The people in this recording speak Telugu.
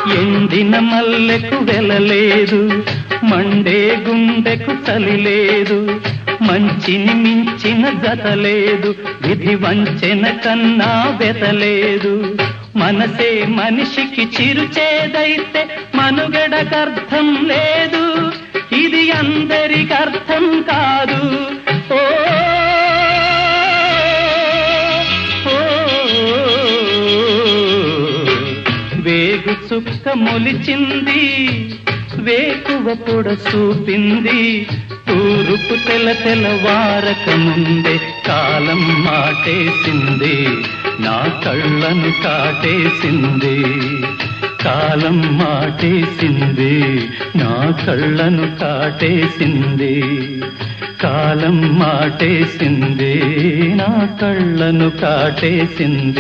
ఎండిన మల్లెకు వెలలేదు, మండే గుండెకు చలి లేదు, మంచిని మించిన జతలేదు, విధి వంచెన కన్నా వెతలేదు. మనసే మనిషికి చిరుచేదైతే మనుగడకర్థం లేదు, ఇది అందరికర్థం కాదు. ఓ వేగు చుక్క మొలిచింది, వేకువ పొడ చూపింది, తూరుపు తెలవారక ముందే కాలం మాటేసింది, నా కళ్ళను కాటేసింది. కాలం మాటేసింది, నా కళ్ళను కాటేసింది. కాలం మాటేసింది, నా కళ్ళను కాటేసింది.